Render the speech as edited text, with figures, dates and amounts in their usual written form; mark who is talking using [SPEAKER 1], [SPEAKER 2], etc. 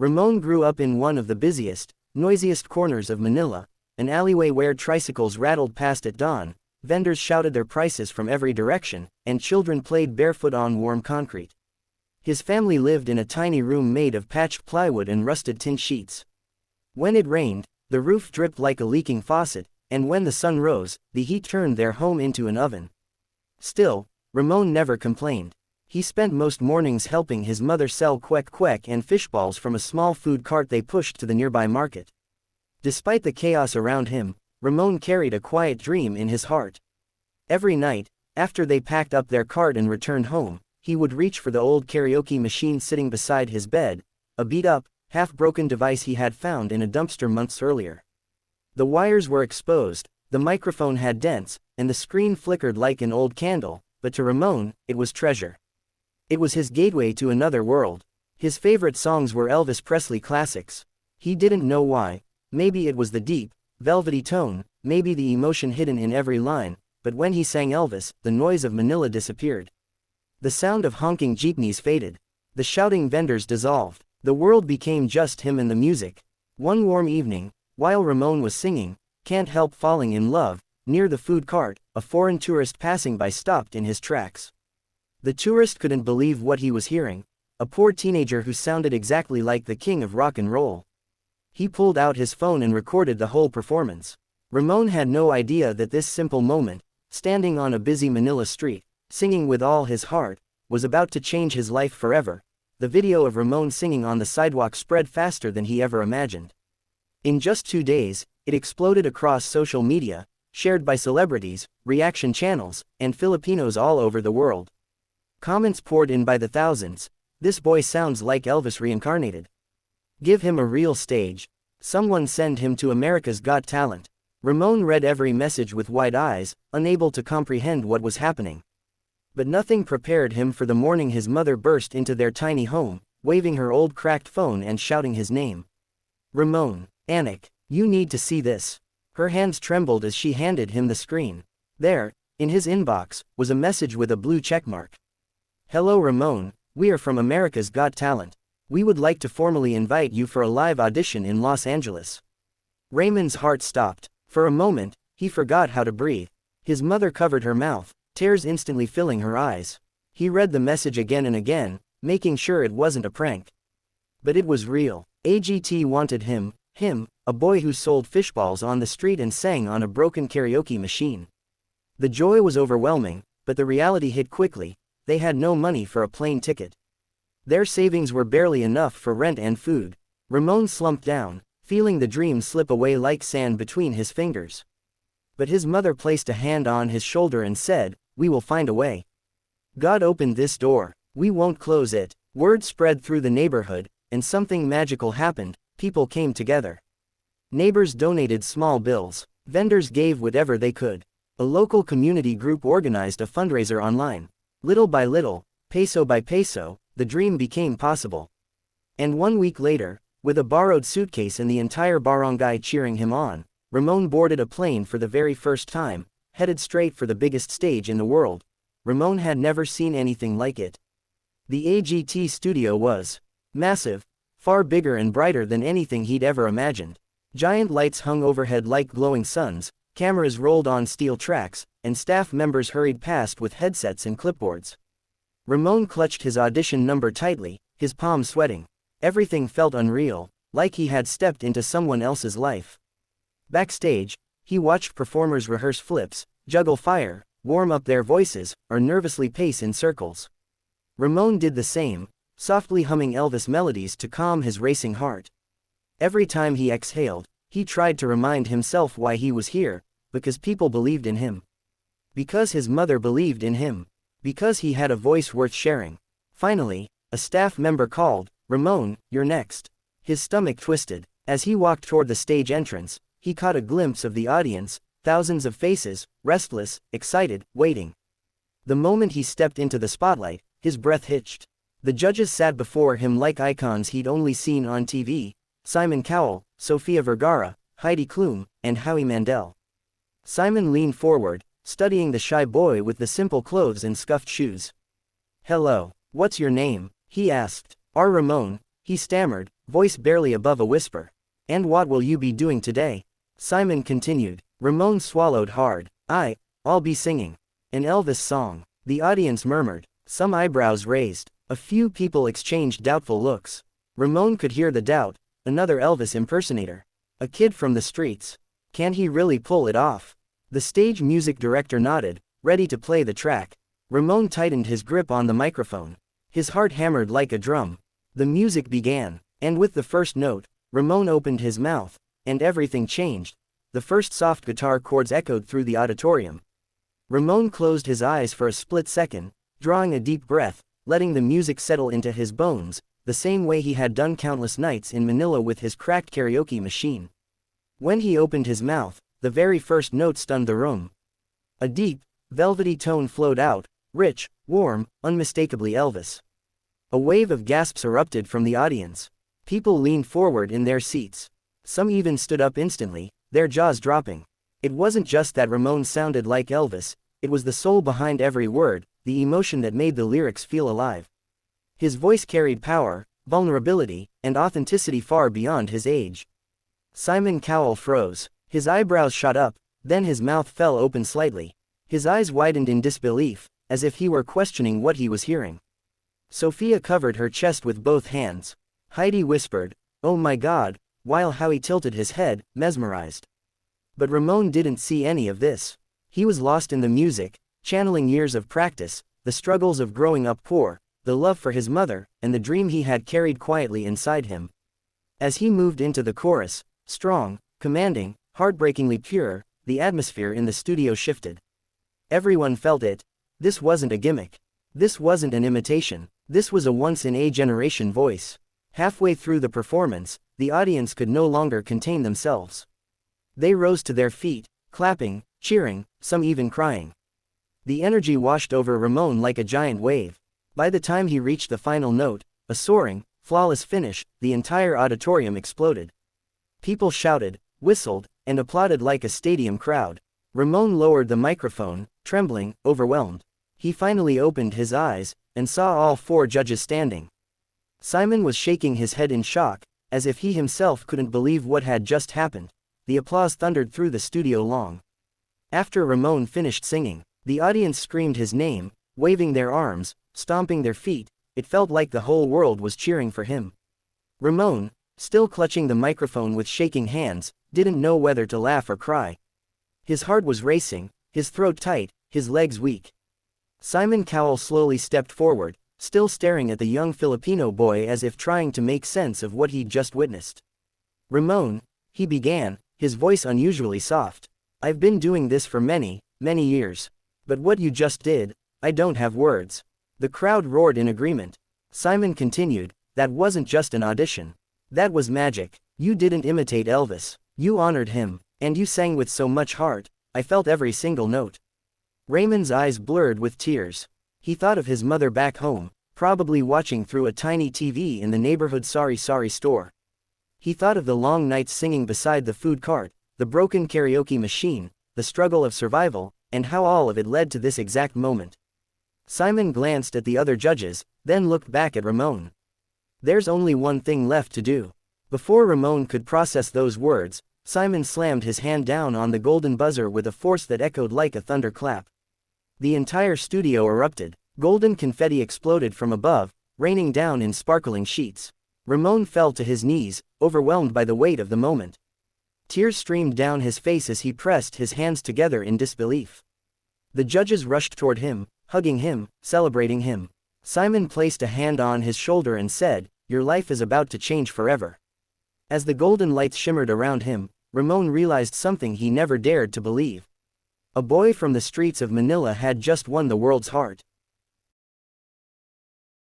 [SPEAKER 1] Ramon grew up in one of the busiest, noisiest corners of Manila, an alleyway where tricycles rattled past at dawn, vendors shouted their prices from every direction, and children played barefoot on warm concrete. His family lived in a tiny room made of patched plywood and rusted tin sheets. When it rained, the roof dripped like a leaking faucet, and when the sun rose, the heat turned their home into an oven. Still, Ramon never complained. He spent most mornings helping his mother sell kwek-kwek and fishballs from a small food cart they pushed to the nearby market. Despite the chaos around him, Ramon carried a quiet dream in his heart. Every night, after they packed up their cart and returned home, he would reach for the old karaoke machine sitting beside his bed, a beat-up, half-broken device he had found in a dumpster months earlier. The wires were exposed, the microphone had dents, and the screen flickered like an old candle, but to Ramon, it was treasure. It was his gateway to another world. His favorite songs were Elvis Presley classics. He didn't know why. Maybe it was the deep, velvety tone, maybe the emotion hidden in every line, but when he sang Elvis, the noise of Manila disappeared. The sound of honking jeepneys faded. The shouting vendors dissolved. The world became just him and the music. One warm evening, while Ramon was singing, "Can't Help Falling in Love," near the food cart, a foreign tourist passing by stopped in his tracks. The tourist couldn't believe what he was hearing, a poor teenager who sounded exactly like the king of rock and roll. He pulled out his phone and recorded the whole performance. Ramon had no idea that this simple moment, standing on a busy Manila street, singing with all his heart, was about to change his life forever. The video of Ramon singing on the sidewalk spread faster than he ever imagined. In just 2 days, it exploded across social media, shared by celebrities, reaction channels, and Filipinos all over the world. Comments poured in by the thousands. "This boy sounds like Elvis reincarnated. Give him a real stage. Someone send him to America's Got Talent." Ramon read every message with wide eyes, unable to comprehend what was happening. But nothing prepared him for the morning his mother burst into their tiny home, waving her old cracked phone and shouting his name. "Ramon, Anik, you need to see this." Her hands trembled as she handed him the screen. There, in his inbox, was a message with a blue checkmark. "Hello Ramon, we are from America's Got Talent. We would like to formally invite you for a live audition in Los Angeles." Raymond's heart stopped. For a moment, he forgot how to breathe. His mother covered her mouth, tears instantly filling her eyes. He read the message again and again, making sure it wasn't a prank. But it was real. AGT wanted him, a boy who sold fishballs on the street and sang on a broken karaoke machine. The joy was overwhelming, but the reality hit quickly. They had no money for a plane ticket. Their savings were barely enough for rent and food. Ramon slumped down, feeling the dream slip away like sand between his fingers. But his mother placed a hand on his shoulder and said, "We will find a way. God opened this door. We won't close it." Word spread through the neighborhood, and something magical happened. People came together. Neighbors donated small bills. Vendors gave whatever they could. A local community group organized a fundraiser online. Little by little, peso by peso, the dream became possible. And 1 week later, with a borrowed suitcase and the entire barangay cheering him on, Ramon boarded a plane for the very first time, headed straight for the biggest stage in the world. Ramon had never seen anything like it. The AGT studio was massive, far bigger and brighter than anything he'd ever imagined. Giant lights hung overhead like glowing suns, cameras rolled on steel tracks, and staff members hurried past with headsets and clipboards. Ramon clutched his audition number tightly, his palms sweating. Everything felt unreal, like he had stepped into someone else's life. Backstage, he watched performers rehearse flips, juggle fire, warm up their voices, or nervously pace in circles. Ramon did the same, softly humming Elvis melodies to calm his racing heart. Every time he exhaled, he tried to remind himself why he was here, because people believed in him. Because his mother believed in him. Because he had a voice worth sharing. Finally, a staff member called, "Ramon, you're next." His stomach twisted. As he walked toward the stage entrance, he caught a glimpse of the audience, thousands of faces, restless, excited, waiting. The moment he stepped into the spotlight, his breath hitched. The judges sat before him like icons he'd only seen on TV: Simon Cowell, Sofia Vergara, Heidi Klum, and Howie Mandel. Simon leaned forward, studying the shy boy with the simple clothes and scuffed shoes. "Hello, what's your name?" he asked. "R. Ramon," he stammered, voice barely above a whisper. "And what will you be doing today?" Simon continued. Ramon swallowed hard. I'll be singing an Elvis song." The audience murmured. Some eyebrows raised. A few people exchanged doubtful looks. Ramon could hear the doubt. Another Elvis impersonator. A kid from the streets. Can he really pull it off? The stage music director nodded, ready to play the track. Ramon tightened his grip on the microphone. His heart hammered like a drum. The music began, and with the first note, Ramon opened his mouth, and everything changed. The first soft guitar chords echoed through the auditorium. Ramon closed his eyes for a split second, drawing a deep breath, letting the music settle into his bones, the same way he had done countless nights in Manila with his cracked karaoke machine. When he opened his mouth, the very first note stunned the room. A deep, velvety tone flowed out, rich, warm, unmistakably Elvis. A wave of gasps erupted from the audience. People leaned forward in their seats. Some even stood up instantly, their jaws dropping. It wasn't just that Ramon sounded like Elvis, it was the soul behind every word, the emotion that made the lyrics feel alive. His voice carried power, vulnerability, and authenticity far beyond his age. Simon Cowell froze. His eyebrows shot up, then his mouth fell open slightly. His eyes widened in disbelief, as if he were questioning what he was hearing. Sophia covered her chest with both hands. Heidi whispered, "Oh my God," while Howie tilted his head, mesmerized. But Ramon didn't see any of this. He was lost in the music, channeling years of practice, the struggles of growing up poor, the love for his mother, and the dream he had carried quietly inside him. As he moved into the chorus, strong, commanding, heartbreakingly pure, the atmosphere in the studio shifted. Everyone felt it. This wasn't a gimmick. This wasn't an imitation. This was a once-in-a-generation voice. Halfway through the performance, the audience could no longer contain themselves. They rose to their feet, clapping, cheering, some even crying. The energy washed over Ramon like a giant wave. By the time he reached the final note, a soaring, flawless finish, the entire auditorium exploded. People shouted, whistled, and applauded like a stadium crowd. Ramon lowered the microphone, trembling, overwhelmed. He finally opened his eyes, and saw all four judges standing. Simon was shaking his head in shock, as if he himself couldn't believe what had just happened. The applause thundered through the studio long. After Ramon finished singing, the audience screamed his name, waving their arms, stomping their feet. It felt like the whole world was cheering for him. Ramon, still clutching the microphone with shaking hands, didn't know whether to laugh or cry. His heart was racing, his throat tight, his legs weak. Simon Cowell slowly stepped forward, still staring at the young Filipino boy as if trying to make sense of what he'd just witnessed. "Ramon," he began, his voice unusually soft. "I've been doing this for many, many years. But what you just did, I don't have words." The crowd roared in agreement. Simon continued, "That wasn't just an audition. That was magic. You didn't imitate Elvis. You honored him, and you sang with so much heart. I felt every single note." Raymond's eyes blurred with tears. He thought of his mother back home, probably watching through a tiny TV in the neighborhood Sorry store. He thought of the long nights singing beside the food cart, the broken karaoke machine, the struggle of survival, and how all of it led to this exact moment. Simon glanced at the other judges, then looked back at Ramon. There's only one thing left to do. Before Ramon could process those words, Simon slammed his hand down on the golden buzzer with a force that echoed like a thunderclap. The entire studio erupted. Golden confetti exploded from above, raining down in sparkling sheets. Ramon fell to his knees, overwhelmed by the weight of the moment. Tears streamed down his face as he pressed his hands together in disbelief. The judges rushed toward him, hugging him, celebrating him. Simon placed a hand on his shoulder and said, "Your life is about to change forever." As the golden lights shimmered around him, Ramon realized something he never dared to believe. A boy from the streets of Manila had just won the world's heart.